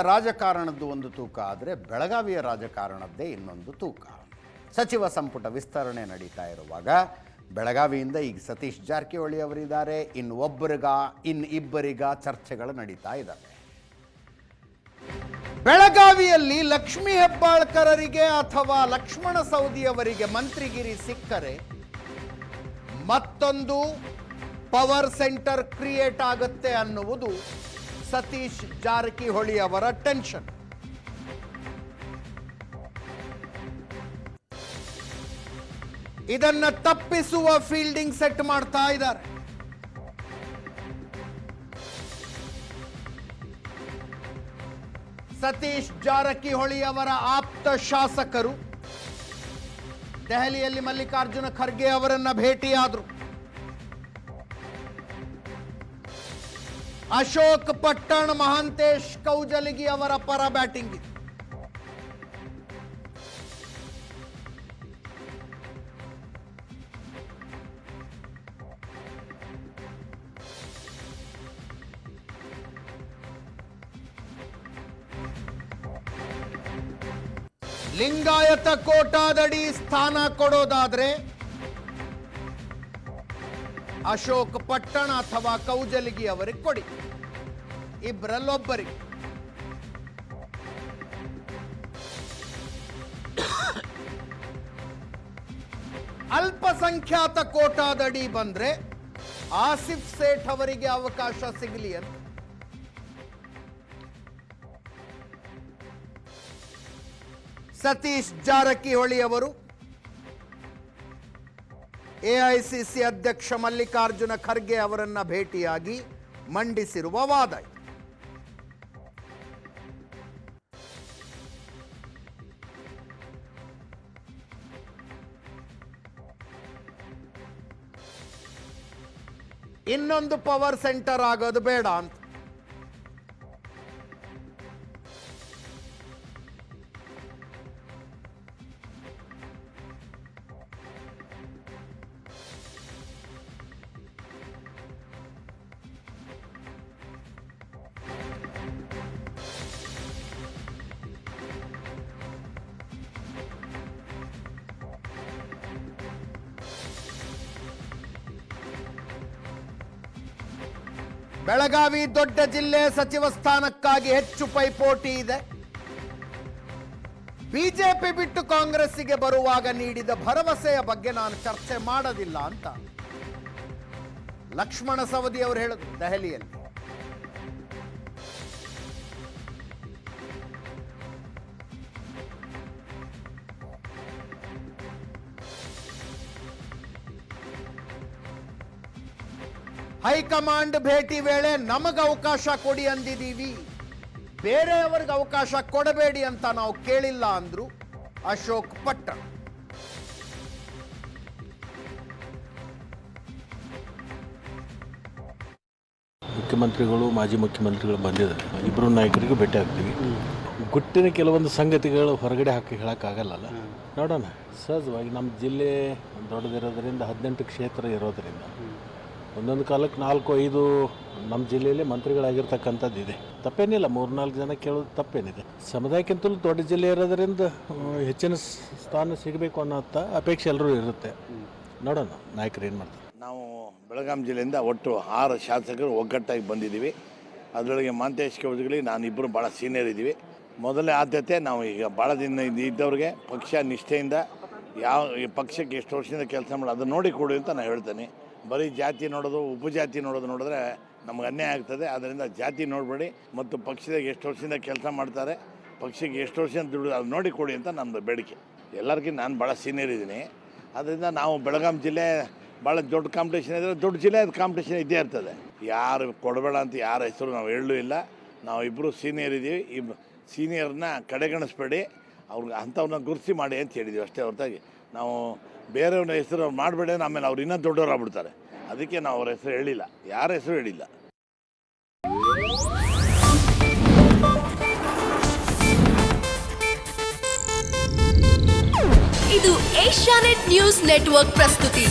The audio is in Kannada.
ರಾಜಕಾರಣದ್ದು ಒಂದು ತೂಕ ಆದರೆ ಬೆಳಗಾವಿಯ ರಾಜಕಾರಣದ್ದೇ ಇನ್ನೊಂದು ತೂಕ. ಸಚಿವ ಸಂಪುಟ ವಿಸ್ತರಣೆ ನಡೀತಾ ಇರುವಾಗ ಬೆಳಗಾವಿಯಿಂದ ಈಗ ಸತೀಶ್ ಜಾರಕಿಹೊಳಿ ಅವರಿದ್ದಾರೆ, ಇನ್ನಿಬ್ಬರಿಗ ಚರ್ಚೆಗಳು ನಡೀತಾ ಇದ್ದಾವೆ. ಬೆಳಗಾವಿಯಲ್ಲಿ ಲಕ್ಷ್ಮೀ ಹೆಬ್ಬಾಳ್ಕರರಿಗೆ ಅಥವಾ ಲಕ್ಷ್ಮಣ ಸವದಿಯವರಿಗೆ ಮಂತ್ರಿಗಿರಿ ಸಿಕ್ಕರೆ ಮತ್ತೊಂದು ಪವರ್ ಸೆಂಟರ್ ಕ್ರಿಯೇಟ್ ಆಗುತ್ತೆ ಅನ್ನುವುದು ಸತೀಶ್ ಜಾರಕಿಹೊಳಿ ಅವರ ಟೆನ್ಷನ್. ಇದನ್ನ ತಪ್ಪಿಸುವ ಫೀಲ್ಡಿಂಗ್ ಸೆಟ್ ಮಾಡ್ತಾ ಇದ್ದಾರೆ. ಸತೀಶ್ ಜಾರಕಿಹೊಳಿ ಅವರ ಆಪ್ತ ಶಾಸಕರು ದೆಹಲಿಯಲ್ಲಿ ಮಲ್ಲಿಕಾರ್ಜುನ ಖರ್ಗೆ ಅವರನ್ನ ಭೇಟಿಯಾದರು. ಅಶೋಕ್ ಪಟ್ಟಣ್, ಮಹಾಂತೇಶ್ ಕೌಜಲಗಿ ಅವರ ಪರ ಬ್ಯಾಟಿಂಗ್ ಇದೆ. ಲಿಂಗಾಯತ ಕೋಟಾದಡಿ ಸ್ಥಾನ ಕೊಡೋದಾದ್ರೆ ಅಶೋಕ್ ಪಟ್ಟಣ ಅಥವಾ ಕೌಜಲಗಿ ಅವರಿಗೆ ಕೊಡಿ, ಇಬ್ಬರಲ್ಲೊಬ್ಬರಿಗೆ. ಅಲ್ಪಸಂಖ್ಯಾತ ಕೋಟಾದಡಿ ಬಂದ್ರೆ ಆಸಿಫ್ ಸೇಠ್ ಅವರಿಗೆ ಅವಕಾಶ ಸಿಗಲಿ ಅಂತ. ಸತೀಶ್ ಜಾರಕಿಹೊಳಿ ಅವರು ಎಐಸಿಸಿ ಅಧ್ಯಕ್ಷ ಮಲ್ಲಿಕಾರ್ಜುನ ಖರ್ಗೆ ಅವರನ್ನ ಭೇಟಿಯಾಗಿ ಮಂಡಿಸಿರುವ ವಾದ. ಇನ್ನೊಂದು ಪವರ್ ಸೆಂಟರ್ ಆಗೋದು ಬೇಡ ಅಂತ. ಬೆಳಗಾವಿ ದೊಡ್ಡ ಜಿಲ್ಲೆ, ಸಚಿವ ಸ್ಥಾನಕ್ಕಾಗಿ ಹೆಚ್ಚು ಪೈಪೋಟಿ ಇದೆ. ಬಿಜೆಪಿ ಬಿಟ್ಟು ಕಾಂಗ್ರೆಸ್ಸಿಗೆ ಬರುವಾಗ ನೀಡಿದ ಭರವಸೆಯ ಬಗ್ಗೆ ನಾನು ಚರ್ಚೆ ಮಾಡೋದಿಲ್ಲ ಅಂತ ಲಕ್ಷ್ಮಣ ಸವದಿ ಅವರು ಹೇಳಿದ್ರು ದೆಹಲಿಯಲ್ಲಿ. ಹೈಕಮಾಂಡ್ ಭೇಟಿ ವೇಳೆ ನಮಗೆ ಅವಕಾಶ ಕೊಡಿ ಅಂದಿದ್ದೀವಿ, ಬೇರೆಯವರಿಗೆ ಅವಕಾಶ ಕೊಡಬೇಡಿ ಅಂತ ನಾವು ಕೇಳಿಲ್ಲ ಅಂದ್ರು ಅಶೋಕ್ ಪಟ್ಟಣ್. ಮುಖ್ಯಮಂತ್ರಿಗಳು ಮಾಜಿ ಮುಖ್ಯಮಂತ್ರಿಗಳು ಬಂದಿದ್ದಾರೆ, ಇಬ್ಬರು ನಾಯಕರಿಗೂ ಭೇಟಿ ಆಗ್ತೀವಿ. ಗುಟ್ಟಿನ ಕೆಲವೊಂದು ಸಂಗತಿಗಳು ಹೊರಗಡೆ ಹಾಕಿ ಹೇಳೋಕ್ಕಾಗಲ್ಲ. ನೋಡೋಣ, ಸಹಜವಾಗಿ ನಮ್ಮ ಜಿಲ್ಲೆ ದೊಡ್ಡದಿರೋದ್ರಿಂದ 18 ಕ್ಷೇತ್ರ ಇರೋದರಿಂದ ಒಂದೊಂದು ಕಾಲಕ್ಕೆ 4-5 ನಮ್ಮ ಜಿಲ್ಲೆಯಲ್ಲಿ ಮಂತ್ರಿಗಳಾಗಿರ್ತಕ್ಕಂಥದ್ದು ಇದೆ. ತಪ್ಪೇನಿಲ್ಲ, 3-4 ಜನ ಕೇಳೋದು ತಪ್ಪೇನಿದೆ. ಸಮುದಾಯಕ್ಕಿಂತಲೂ ದೊಡ್ಡ ಜಿಲ್ಲೆ ಇರೋದರಿಂದ ಹೆಚ್ಚಿನ ಸ್ಥಾನ ಸಿಗಬೇಕು ಅನ್ನೋ ಅಪೇಕ್ಷೆ ಎಲ್ಲರೂ ಇರುತ್ತೆ. ನೋಡೋಣ ನಾಯಕರು ಏನು ಮಾಡ್ತಾರೆ. ನಾವು ಬೆಳಗಾವಿ ಜಿಲ್ಲೆಯಿಂದ ಒಟ್ಟು 6 ಶಾಸಕರು ಒಗ್ಗಟ್ಟಾಗಿ ಬಂದಿದ್ದೀವಿ. ಅದರೊಳಗೆ ಮಹಾಂತೇಶ್ ಕೌಜಲಗಿ ನಾನಿಬ್ಬರು ಭಾಳ ಸೀನಿಯರ್ ಇದ್ದೀವಿ. ಮೊದಲೇ ಆದ್ಯತೆ ನಾವು ಈಗ ಭಾಳ ದಿನ ಇದ್ದವ್ರಿಗೆ ಪಕ್ಷ ನಿಷ್ಠೆಯಿಂದ ಯಾವ ಪಕ್ಷಕ್ಕೆ ಎಷ್ಟು ವರ್ಷದಿಂದ ಕೆಲಸ ಮಾಡೋದು ಅದನ್ನು ನೋಡಿ ಕೊಡಿ ಅಂತ ನಾನು ಹೇಳ್ತೇನೆ. ಬರೀ ಜಾತಿ ನೋಡೋದು, ಉಪಜಾತಿ ನೋಡಿದ್ರೆ ನಮ್ಗೆ ಅನ್ಯಾಯ ಆಗ್ತದೆ. ಆದ್ದರಿಂದ ಜಾತಿ ನೋಡಬೇಡಿ, ಮತ್ತು ಪಕ್ಷದಾಗ ಎಷ್ಟು ವರ್ಷದಿಂದ ಕೆಲಸ ಮಾಡ್ತಾರೆ, ಪಕ್ಷಕ್ಕೆ ಎಷ್ಟು ವರ್ಷದಿಂದ ದುಡ್ಡು ಅದು ನೋಡಿ ಕೊಡಿ ಅಂತ ನಮ್ಮದು ಬೇಡಿಕೆ. ಎಲ್ಲರಿಗಿಂತ ನಾನು ಭಾಳ ಸೀನಿಯರ್ ಇದ್ದೀನಿ. ಅದರಿಂದ ನಾವು ಬೆಳಗಾವಿ ಜಿಲ್ಲೆ ಭಾಳ ದೊಡ್ಡ ಕಾಂಪಿಟೇಷನ್ ಇದ್ದರೆ, ದೊಡ್ಡ ಜಿಲ್ಲೆ ಅದು ಕಾಂಪಿಟೇಷನ್ ಇದ್ದೇ ಇರ್ತದೆ. ಯಾರು ಕೊಡಬೇಡ ಅಂತ ಯಾರ ಹೆಸರು ನಾವು ಹೇಳಲೂ ಇಲ್ಲ. ನಾವು ಇಬ್ಬರು ಸೀನಿಯರ್ ಇದ್ದೀವಿ, ಸೀನಿಯರ್ನ ಕಡೆಗಣಿಸ್ಬೇಡಿ, ಅವ್ರಿಗೆ ಅಂಥವ್ರನ್ನ ಗುರುತಿಸಿ ಮಾಡಿ ಅಂತ ಹೇಳಿದ್ದೀವಿ ಅಷ್ಟೇ ಹೊರತಾಗಿ ನಾವು ಬೇರೆಯವ್ರ ಹೆಸರು ಅವ್ರು ಮಾಡಬೇಡಿ, ಆಮೇಲೆ ಅವ್ರು ಇನ್ನೂ ದೊಡ್ಡವ್ರು ಆಗ್ಬಿಡ್ತಾರೆ. ಅದಕ್ಕೆ ನಾವು ಅವ್ರ ಹೆಸರು ಹೇಳಿಲ್ಲ, ಯಾರ ಹೆಸರು ಹೇಳಿಲ್ಲ. ಇದು ಏಷ್ಯಾನೆಟ್ ನ್ಯೂಸ್ ನೆಟ್ವರ್ಕ್ ಪ್ರಸ್ತುತಿ.